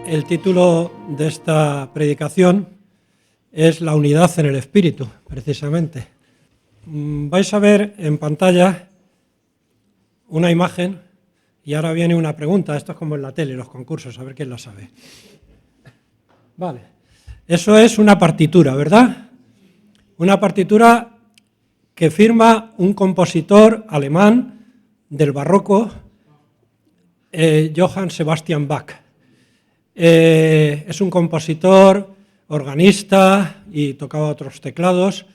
El título de esta predicación es La unidad en el Espíritu, precisamente. Vais a ver en pantalla una imagen y ahora viene una pregunta. Esto es como en la tele, los concursos, a ver quién la sabe. Vale, eso es una partitura, ¿verdad? Una partitura que firma un compositor alemán del barroco, Johann Sebastian Bach. Es un compositor, organista y tocaba otros teclados,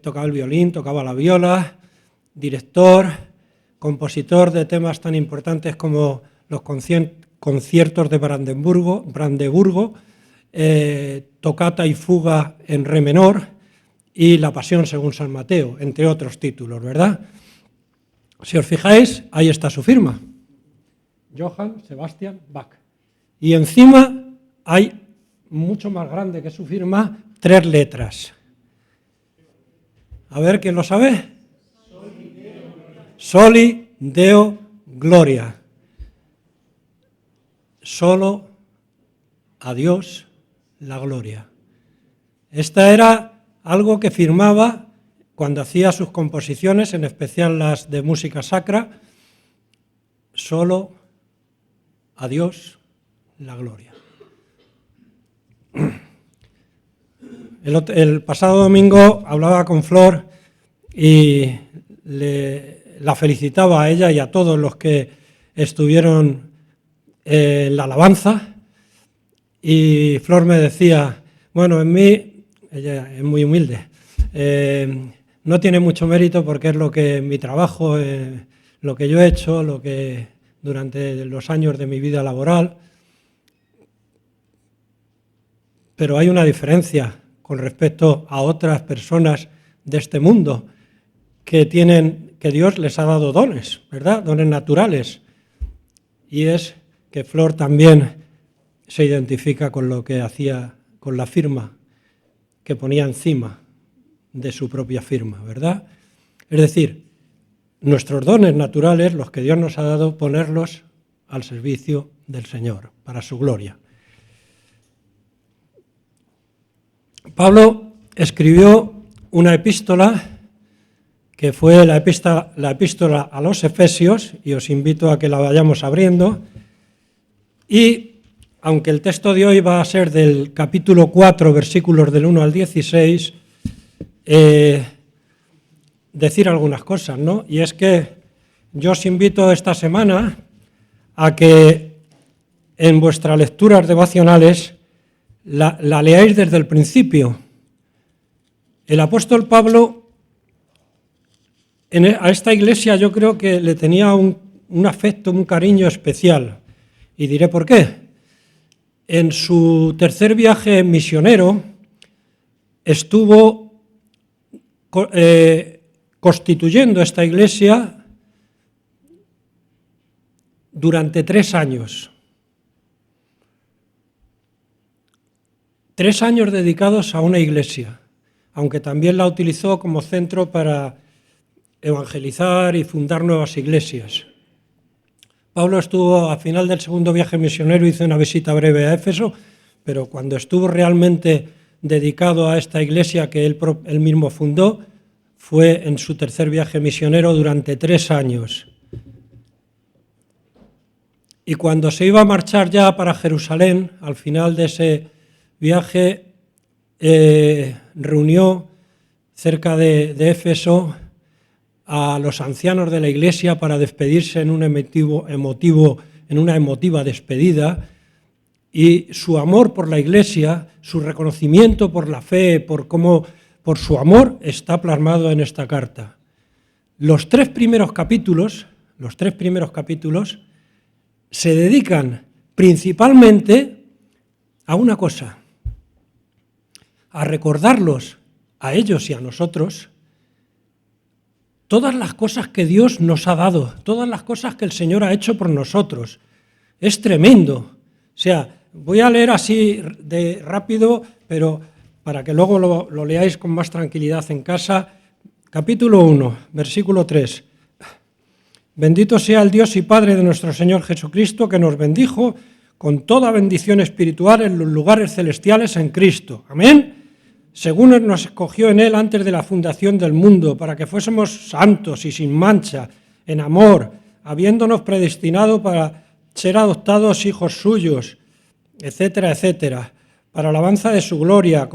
tocaba el violín, tocaba la viola, director, compositor de temas tan importantes como los conciertos de Brandeburgo, tocata y fuga en re menor y la Pasión según San Mateo, entre otros títulos, ¿verdad? Si os fijáis, ahí está su firma, Johann Sebastian Bach. Y encima hay, mucho más grande que su firma, 3 letras. A ver, ¿quién lo sabe? Soli Deo Gloria. Solo a Dios la gloria. Esta era algo que firmaba cuando hacía sus composiciones, en especial las de música sacra, solo a Dios la gloria. El pasado domingo hablaba con Flor y la felicitaba a ella y a todos los que estuvieron en la alabanza, y Flor me decía, bueno, en mí, ella es muy humilde, no tiene mucho mérito porque es lo que mi trabajo, lo que yo he hecho, lo que durante los años de mi vida laboral, pero hay una diferencia con respecto a otras personas de este mundo que Dios les ha dado dones, ¿verdad? Dones naturales. Y es que Flor también se identifica con lo que hacía, con la firma que ponía encima de su propia firma, ¿verdad? Es decir, nuestros dones naturales, los que Dios nos ha dado, ponerlos al servicio del Señor, para su gloria. Pablo escribió una epístola que fue la epístola a los Efesios, y os invito a que la vayamos abriendo. Y aunque el texto de hoy va a ser del capítulo 4, versículos del 1 al 16, decir algunas cosas, ¿no? Y es que yo os invito esta semana a que en vuestras lecturas devocionales la leáis desde el principio. El apóstol Pablo a esta iglesia yo creo que le tenía un afecto, un cariño especial, y diré por qué. En su tercer viaje misionero estuvo constituyendo esta iglesia durante 3 años. 3 años dedicados a una iglesia, aunque también la utilizó como centro para evangelizar y fundar nuevas iglesias. Pablo estuvo, al final del segundo viaje misionero, hizo una visita breve a Éfeso, pero cuando estuvo realmente dedicado a esta iglesia que él mismo fundó, fue en su tercer viaje misionero durante 3 años. Y cuando se iba a marchar ya para Jerusalén, al final de ese viaje, reunió cerca de Éfeso a los ancianos de la iglesia para despedirse en una emotiva despedida, y su amor por la iglesia, su reconocimiento por la fe, por su amor, está plasmado en esta carta. Los 3 primeros capítulos se dedican principalmente a una cosa: a recordarlos a ellos y a nosotros todas las cosas que Dios nos ha dado, todas las cosas que el Señor ha hecho por nosotros. Es tremendo. O sea, voy a leer así de rápido, pero para que luego lo leáis con más tranquilidad en casa. Capítulo 1, versículo 3. Bendito sea el Dios y Padre de nuestro Señor Jesucristo, que nos bendijo con toda bendición espiritual en los lugares celestiales en Cristo. Amén. Según Él nos escogió en Él antes de la fundación del mundo, para que fuésemos santos y sin mancha, en amor, habiéndonos predestinado para ser adoptados hijos suyos, etcétera, etcétera, para alabanza de su gloria,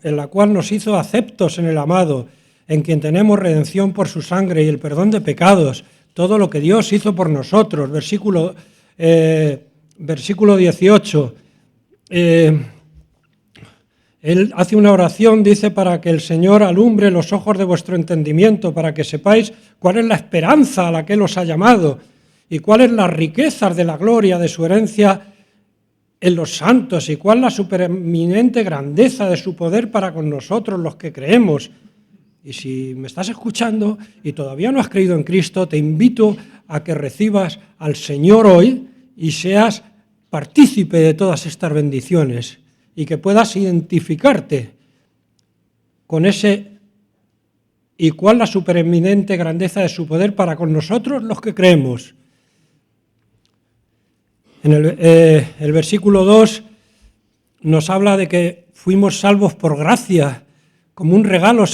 en la cual nos hizo aceptos en el amado, en quien tenemos redención por su sangre y el perdón de pecados, todo lo que Dios hizo por nosotros. Versículo 18. Él hace una oración, dice, para que el Señor alumbre los ojos de vuestro entendimiento, para que sepáis cuál es la esperanza a la que Él os ha llamado y cuáles las riquezas de la gloria de su herencia en los santos y cuál la supereminente grandeza de su poder para con nosotros los que creemos. Y si me estás escuchando y todavía no has creído en Cristo, te invito a que recibas al Señor hoy y seas partícipe de todas estas bendiciones y que puedas identificarte con ese y cuál la supereminente grandeza de su poder para con nosotros los que creemos. En el versículo 2 nos habla de que fuimos salvos por gracia, como un regalo,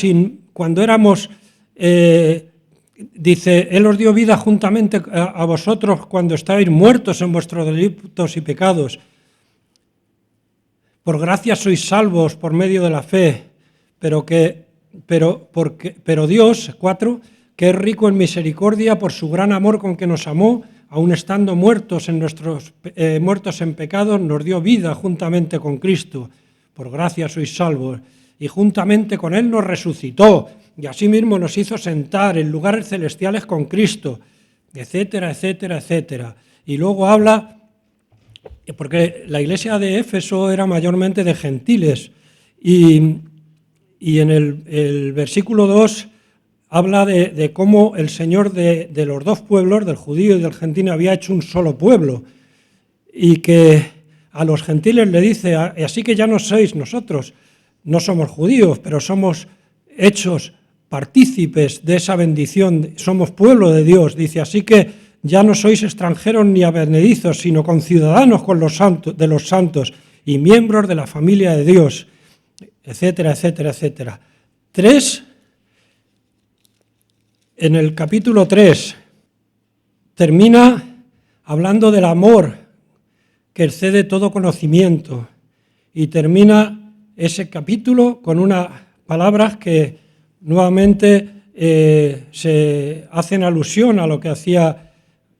cuando éramos, dice, Él os dio vida juntamente a vosotros cuando estabais muertos en vuestros delitos y pecados. Por gracia sois salvos por medio de la fe, pero Dios, 4, que es rico en misericordia por su gran amor con que nos amó, aun estando muertos en pecados, nos dio vida juntamente con Cristo. Por gracia sois salvos. Y juntamente con Él nos resucitó, y asimismo nos hizo sentar en lugares celestiales con Cristo, etcétera, etcétera, etcétera. Y luego habla, porque la iglesia de Éfeso era mayormente de gentiles, y en el versículo 2 habla de cómo el Señor de los dos pueblos, del judío y del gentil, había hecho un solo pueblo, y que a los gentiles le dice, así que ya no sois nosotros, no somos judíos, pero somos hechos partícipes de esa bendición, somos pueblo de Dios, dice, así que ya no sois extranjeros ni advenedizos, sino conciudadanos de los santos y miembros de la familia de Dios, etcétera, etcétera, etcétera. En el capítulo 3 termina hablando del amor que excede todo conocimiento y termina ese capítulo con unas palabras que nuevamente se hacen alusión a lo que hacía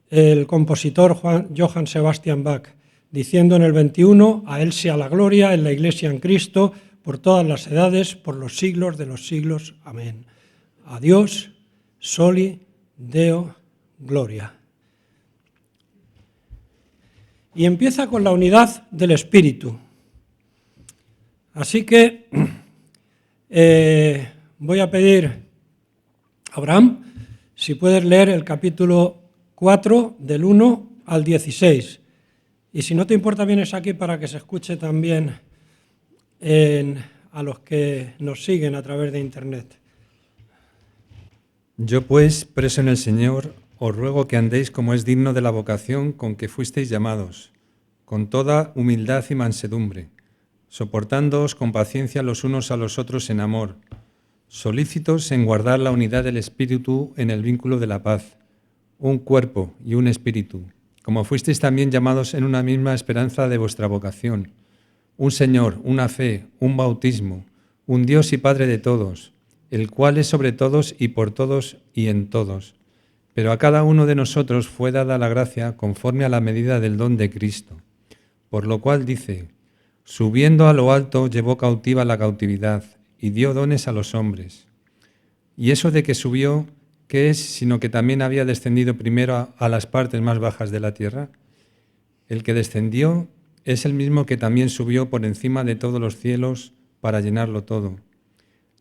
el compositor Johann Sebastian Bach, diciendo en el 21, a Él sea la gloria en la Iglesia en Cristo, por todas las edades, por los siglos de los siglos. Amén. A Dios, soli Deo, gloria. Y empieza con la unidad del Espíritu. Así que voy a pedir a Abraham si puedes leer el capítulo 4 del 1 al 16. Y si no te importa, vienes aquí para que se escuche también a los que nos siguen a través de Internet. Yo pues, preso en el Señor, os ruego que andéis como es digno de la vocación con que fuisteis llamados, con toda humildad y mansedumbre, soportándoos con paciencia los unos a los otros en amor, solícitos en guardar la unidad del Espíritu en el vínculo de la paz, un cuerpo y un espíritu, como fuisteis también llamados en una misma esperanza de vuestra vocación, un Señor, una fe, un bautismo, un Dios y Padre de todos, el cual es sobre todos y por todos y en todos. Pero a cada uno de nosotros fue dada la gracia conforme a la medida del don de Cristo. Por lo cual dice, subiendo a lo alto llevó cautiva la cautividad y dio dones a los hombres. Y eso de que subió, ¿qué es sino que también había descendido primero a las partes más bajas de la tierra? El que descendió es el mismo que también subió por encima de todos los cielos para llenarlo todo.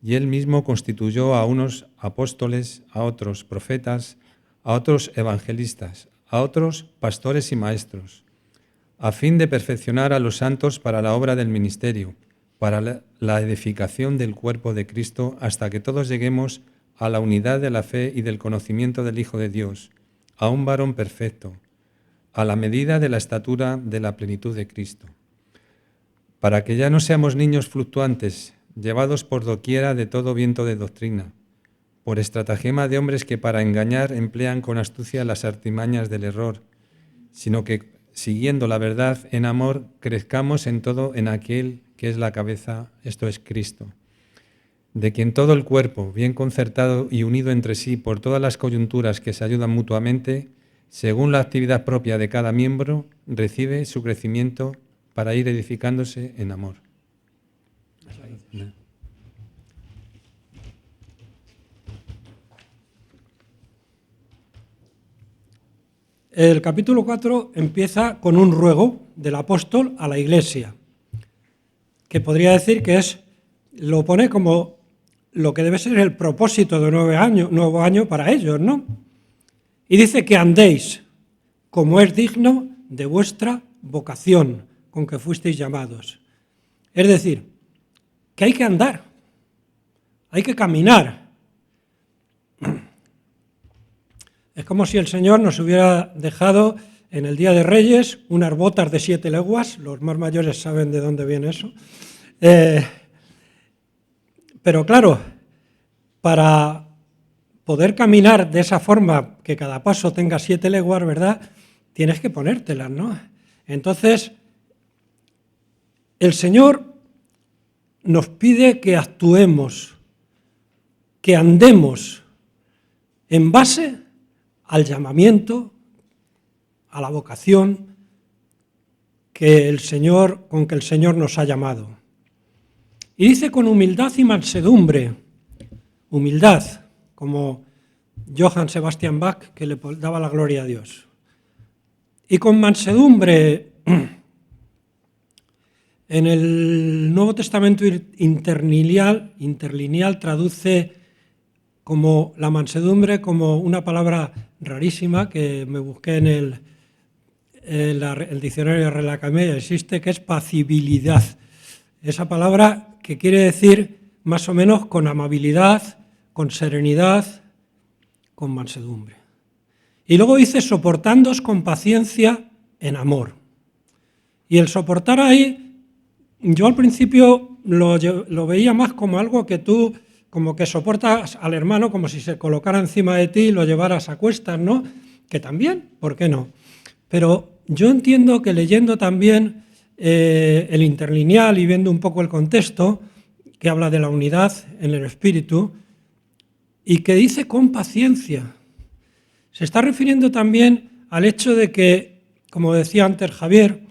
Y él mismo constituyó a unos apóstoles, a otros profetas, a otros evangelistas, a otros pastores y maestros, a fin de perfeccionar a los santos para la obra del ministerio, para la edificación del cuerpo de Cristo, hasta que todos lleguemos a la unidad de la fe y del conocimiento del Hijo de Dios, a un varón perfecto, a la medida de la estatura de la plenitud de Cristo, para que ya no seamos niños fluctuantes, llevados por doquiera de todo viento de doctrina, por estratagema de hombres que para engañar emplean con astucia las artimañas del error, sino que, siguiendo la verdad en amor, crezcamos en todo en aquel que es la cabeza, esto es Cristo, de quien todo el cuerpo, bien concertado y unido entre sí por todas las coyunturas que se ayudan mutuamente, según la actividad propia de cada miembro, recibe su crecimiento para ir edificándose en amor. El capítulo 4 empieza con un ruego del apóstol a la iglesia, que podría decir que lo pone como lo que debe ser el propósito de nuevo año para ellos, ¿no? Y dice que andéis como es digno de vuestra vocación con que fuisteis llamados. Es decir, que hay que andar, hay que caminar. Es como si el Señor nos hubiera dejado en el Día de Reyes unas botas de 7 leguas, los más mayores saben de dónde viene eso. Pero claro, para poder caminar de esa forma, que cada paso tenga 7 leguas, ¿verdad?, tienes que ponértelas, ¿no? Entonces, el Señor nos pide que actuemos, que andemos en base al llamamiento, a la vocación con que el Señor nos ha llamado. Y dice con humildad y mansedumbre, humildad, como Johann Sebastian Bach, que le daba la gloria a Dios. Y con mansedumbre, en el Nuevo Testamento interlineal traduce como la mansedumbre como una palabra rarísima que me busqué en el diccionario de Reina Academia, existe, que es pacibilidad. Esa palabra que quiere decir más o menos con amabilidad, con serenidad, con mansedumbre. Y luego dice soportándoos con paciencia en amor. Y el soportar ahí, yo al principio lo veía más como algo que tú, como que soportas al hermano como si se colocara encima de ti y lo llevaras a cuestas, ¿no? Que también, ¿por qué no? Pero yo entiendo que leyendo también el interlineal y viendo un poco el contexto, que habla de la unidad en el espíritu, y que dice con paciencia, se está refiriendo también al hecho de que, como decía antes Javier,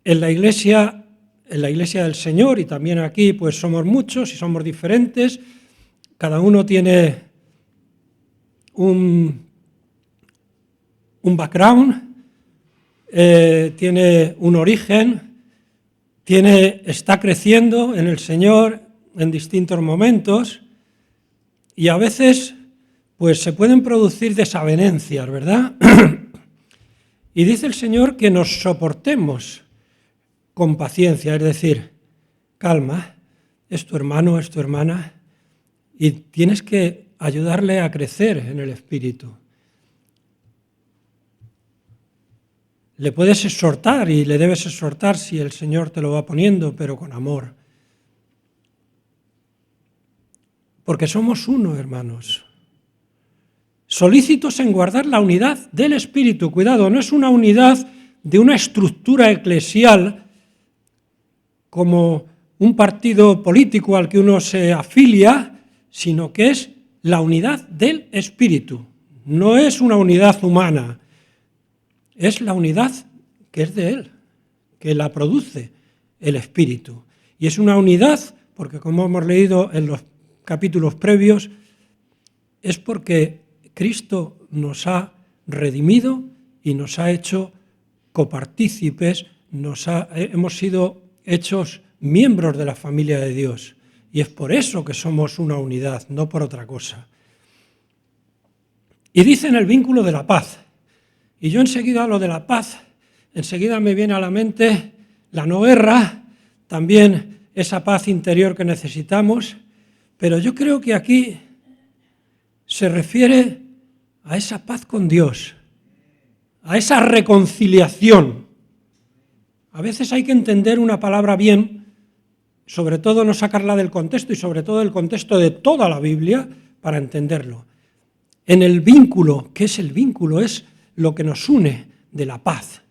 en la iglesia del Señor y también aquí pues somos muchos y somos diferentes, cada uno tiene un background, tiene un origen, está creciendo en el Señor en distintos momentos y a veces pues se pueden producir desavenencias, ¿verdad? Y dice el Señor que nos soportemos con paciencia, es decir, calma, es tu hermano, es tu hermana, y tienes que ayudarle a crecer en el espíritu. Le puedes exhortar y le debes exhortar si el Señor te lo va poniendo, pero con amor. Porque somos uno, hermanos. Solícitos en guardar la unidad del espíritu. Cuidado, no es una unidad de una estructura eclesial como un partido político al que uno se afilia, sino que es la unidad del espíritu. No es una unidad humana, es la unidad que es de Él, que la produce el espíritu. Y es una unidad porque, como hemos leído en los capítulos previos, es porque Cristo nos ha redimido y nos ha hecho copartícipes, hemos sido hechos miembros de la familia de Dios. Y es por eso que somos una unidad, no por otra cosa. Y dicen el vínculo de la paz. Y yo enseguida lo de la paz, enseguida me viene a la mente la no guerra, también esa paz interior que necesitamos, pero yo creo que aquí se refiere a esa paz con Dios, a esa reconciliación. A veces hay que entender una palabra bien, sobre todo no sacarla del contexto y sobre todo del contexto de toda la Biblia para entenderlo. En el vínculo, ¿qué es el vínculo? Es lo que nos une de la paz.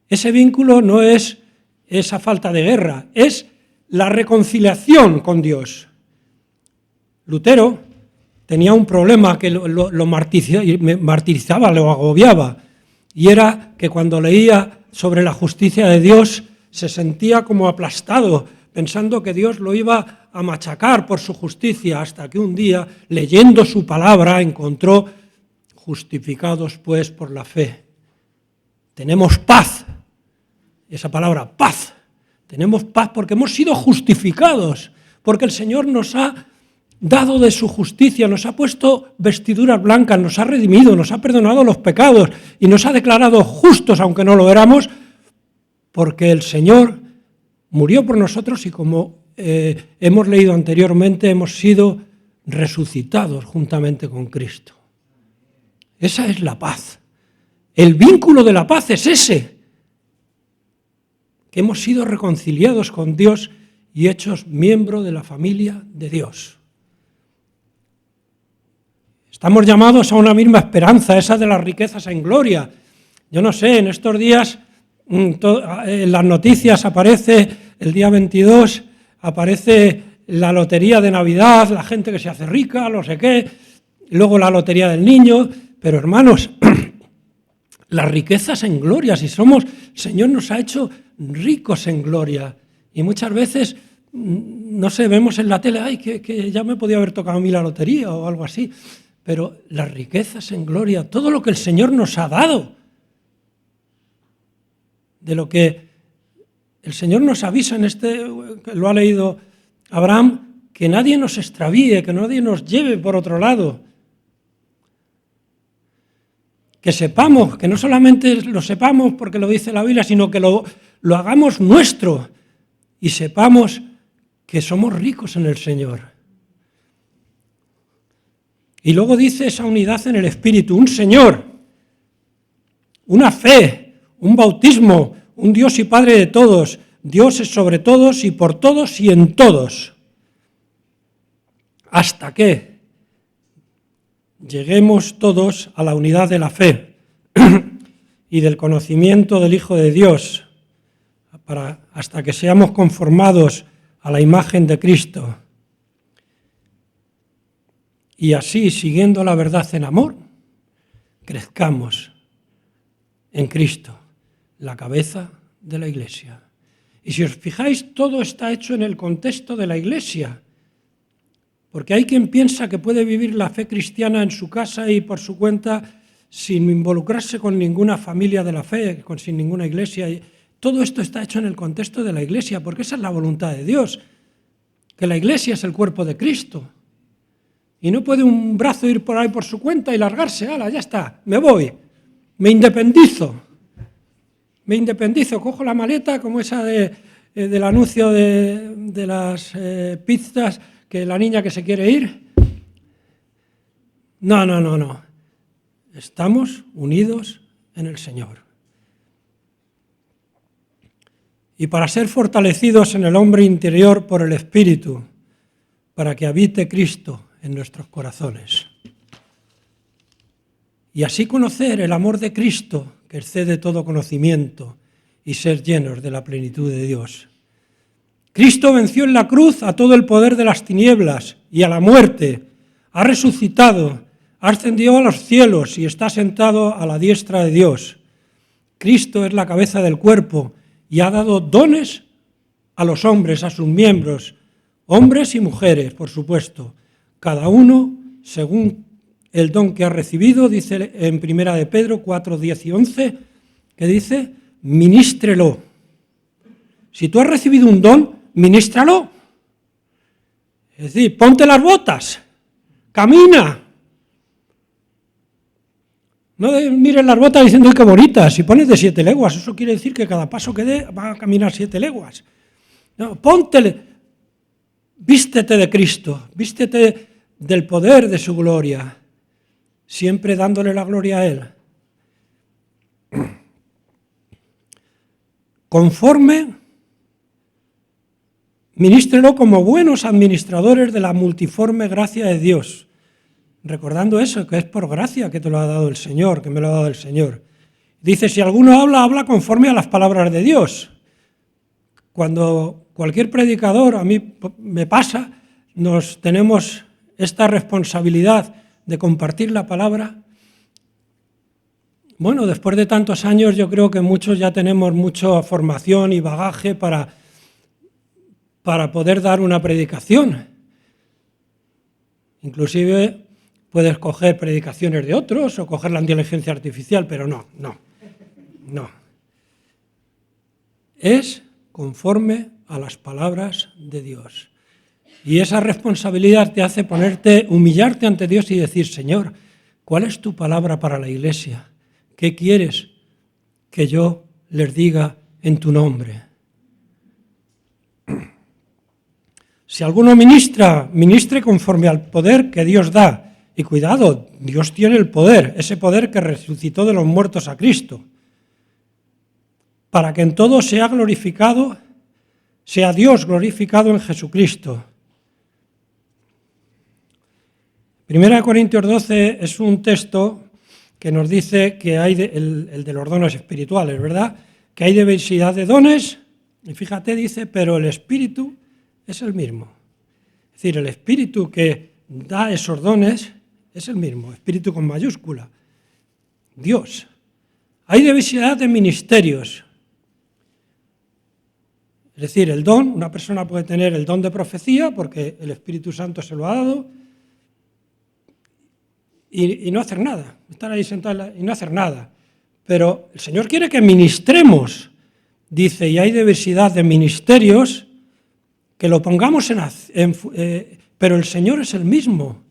Ese vínculo no es esa falta de guerra, es la reconciliación con Dios. Lutero tenía un problema que lo martirizaba, lo agobiaba, y era que cuando leía sobre la justicia de Dios se sentía como aplastado, pensando que Dios lo iba a machacar por su justicia, hasta que un día, leyendo su palabra, encontró: justificados pues por la fe. Tenemos paz, esa palabra, paz. Tenemos paz porque hemos sido justificados, porque el Señor nos ha dado de su justicia, nos ha puesto vestiduras blancas, nos ha redimido, nos ha perdonado los pecados y nos ha declarado justos, aunque no lo éramos, porque el Señor murió por nosotros y, como hemos leído anteriormente, hemos sido resucitados juntamente con Cristo. Esa es la paz. El vínculo de la paz es ese, que hemos sido reconciliados con Dios y hechos miembro de la familia de Dios. Estamos llamados a una misma esperanza, esa de las riquezas en gloria. Yo no sé, en estos días en las noticias aparece el día 22, aparece la lotería de Navidad, la gente que se hace rica, no sé qué, luego la lotería del niño, pero hermanos, las riquezas en gloria, si somos, el Señor nos ha hecho ricos en gloria, y muchas veces, no sé, vemos en la tele, ay, que ya me podía haber tocado a mí la lotería o algo así, pero las riquezas en gloria, todo lo que el Señor nos ha dado, de lo que el Señor nos avisa en que lo ha leído Abraham, que nadie nos extravíe, que nadie nos lleve por otro lado. Que sepamos, que no solamente lo sepamos porque lo dice la Biblia, sino que lo hagamos nuestro y sepamos que somos ricos en el Señor. Y luego dice esa unidad en el Espíritu, un Señor, una fe, un bautismo, un Dios y Padre de todos. Dios es sobre todos y por todos y en todos. Hasta que lleguemos todos a la unidad de la fe y del conocimiento del Hijo de Dios, hasta que seamos conformados a la imagen de Cristo. Y así, siguiendo la verdad en amor, crezcamos en Cristo, la cabeza de la Iglesia. Y si os fijáis, todo está hecho en el contexto de la Iglesia, porque hay quien piensa que puede vivir la fe cristiana en su casa y por su cuenta sin involucrarse con ninguna familia de la fe, sin ninguna iglesia. Todo esto está hecho en el contexto de la Iglesia, porque esa es la voluntad de Dios, que la Iglesia es el cuerpo de Cristo. Y no puede un brazo ir por ahí por su cuenta y largarse, ¡hala, ya está, me voy, me independizo, cojo la maleta como esa del anuncio de las pizzas, que la niña que se quiere ir. No. Estamos unidos en el Señor. Y para ser fortalecidos en el hombre interior por el Espíritu, para que habite Cristo en nuestros corazones. Y así conocer el amor de Cristo, que excede todo conocimiento, y ser llenos de la plenitud de Dios. Cristo venció en la cruz a todo el poder de las tinieblas y a la muerte, ha resucitado, ascendió a los cielos y está sentado a la diestra de Dios. Cristo es la cabeza del cuerpo y ha dado dones a los hombres, a sus miembros, hombres y mujeres, por supuesto, cada uno según el don que ha recibido, dice en 1 de Pedro 4, 10 y 11, que dice, ministrelo. Si tú has recibido un don, ministralo. Es decir, ponte las botas, camina. No mires las botas diciendo, ¡ay, qué bonitas! Si pones de 7 leguas, eso quiere decir que cada paso que dé va a caminar 7 leguas. No, póntele, vístete de Cristo, vístete del poder de su gloria, siempre dándole la gloria a Él. Conforme, ministrelo como buenos administradores de la multiforme gracia de Dios, recordando eso, que es por gracia que te lo ha dado el Señor, que me lo ha dado el Señor. Dice, si alguno habla, habla conforme a las palabras de Dios. Cuando cualquier predicador, a mí me pasa, tenemos esta responsabilidad de compartir la palabra. Bueno, después de tantos años yo creo que muchos ya tenemos mucha formación y bagaje para poder dar una predicación. Inclusive puedes coger predicaciones de otros o coger la inteligencia artificial, pero no. Es conforme a las palabras de Dios. Y esa responsabilidad te hace humillarte ante Dios y decir, Señor, ¿cuál es tu palabra para la iglesia? ¿Qué quieres que yo les diga en tu nombre? Si alguno ministre conforme al poder que Dios da. Y cuidado, Dios tiene el poder, ese poder que resucitó de los muertos a Cristo. Para que en todo sea Dios glorificado en Jesucristo. 1 Corintios 12 es un texto que nos dice que hay el de los dones espirituales, ¿verdad? Que hay diversidad de dones, y fíjate, dice, pero el Espíritu es el mismo. Es decir, el Espíritu que da esos dones es el mismo, Espíritu con mayúscula, Dios. Hay diversidad de ministerios. Es decir, el don, una persona puede tener el don de profecía porque el Espíritu Santo se lo ha dado y no hacer nada, estar ahí sentado y no hacer nada. Pero el Señor quiere que ministremos, dice, y hay diversidad de ministerios, que lo pongamos pero el Señor es el mismo.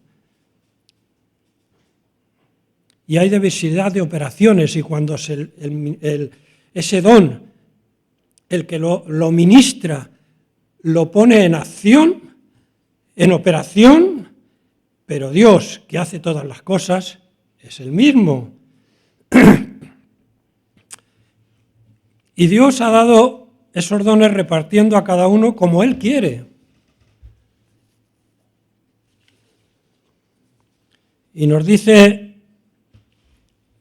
Y hay diversidad de operaciones, y cuando ese don, el que lo ministra, lo pone en acción, en operación, pero Dios, que hace todas las cosas, es el mismo. Y Dios ha dado esos dones repartiendo a cada uno como Él quiere. Y nos dice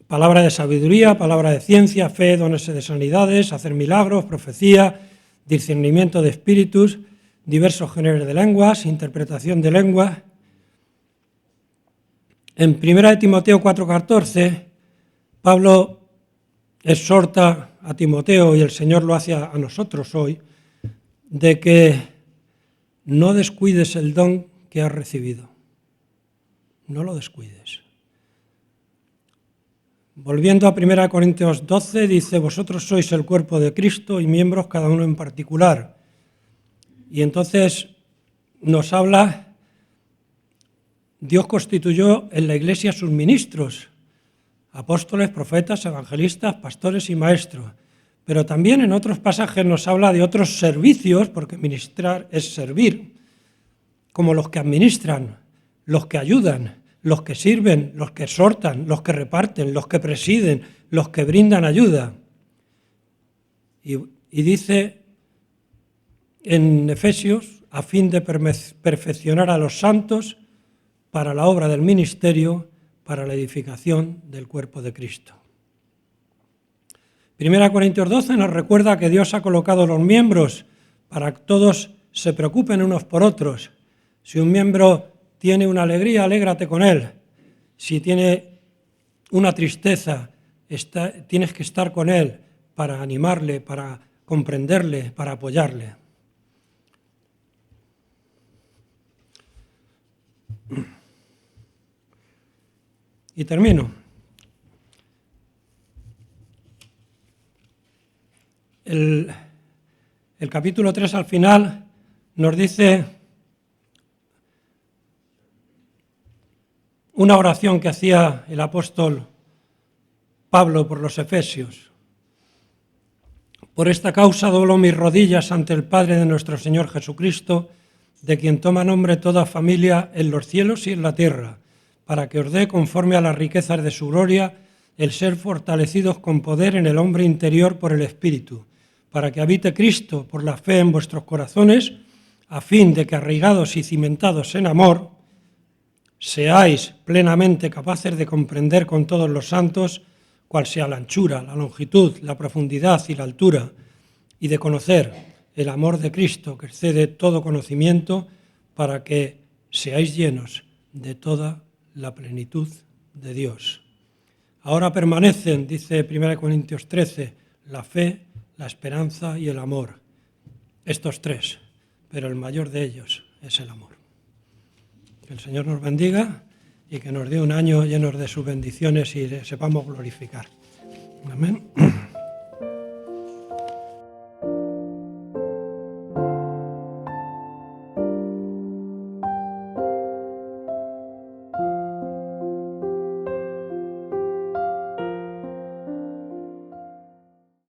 palabra de sabiduría, palabra de ciencia, fe, dones de sanidades, hacer milagros, profecía, discernimiento de espíritus, diversos géneros de lenguas, interpretación de lenguas. En 1 Timoteo 4,14, Pablo exhorta a Timoteo, y el Señor lo hace a nosotros hoy, de que no descuides el don que has recibido. No lo descuides. Volviendo a 1 Corintios 12, dice, vosotros sois el cuerpo de Cristo y miembros cada uno en particular. Y entonces nos habla, Dios constituyó en la Iglesia sus ministros, apóstoles, profetas, evangelistas, pastores y maestros. Pero también en otros pasajes nos habla de otros servicios, porque ministrar es servir, como los que administran, los que ayudan, los que sirven, los que exhortan, los que reparten, los que presiden, los que brindan ayuda. Y dice en Efesios, a fin de perfeccionar a los santos para la obra del ministerio, para la edificación del cuerpo de Cristo. 1 Corintios 12 nos recuerda que Dios ha colocado los miembros para que todos se preocupen unos por otros. Si un miembro tiene una alegría, alégrate con él. Si tiene una tristeza, tienes que estar con él para animarle, para comprenderle, para apoyarle. Y termino. El capítulo 3 al final nos dice una oración que hacía el apóstol Pablo por los efesios. Por esta causa doblo mis rodillas ante el Padre de nuestro Señor Jesucristo, de quien toma nombre toda familia en los cielos y en la tierra, para que os dé, conforme a las riquezas de su gloria, el ser fortalecidos con poder en el hombre interior por el Espíritu, para que habite Cristo por la fe en vuestros corazones, a fin de que arraigados y cimentados en amor, seáis plenamente capaces de comprender con todos los santos cuál sea la anchura, la longitud, la profundidad y la altura, y de conocer el amor de Cristo que excede todo conocimiento, para que seáis llenos de toda la plenitud de Dios. Ahora permanecen, dice 1 Corintios 13, la fe, la esperanza y el amor. Estos tres, pero el mayor de ellos es el amor. Que el Señor nos bendiga y que nos dé un año lleno de sus bendiciones y le sepamos glorificar. Amén.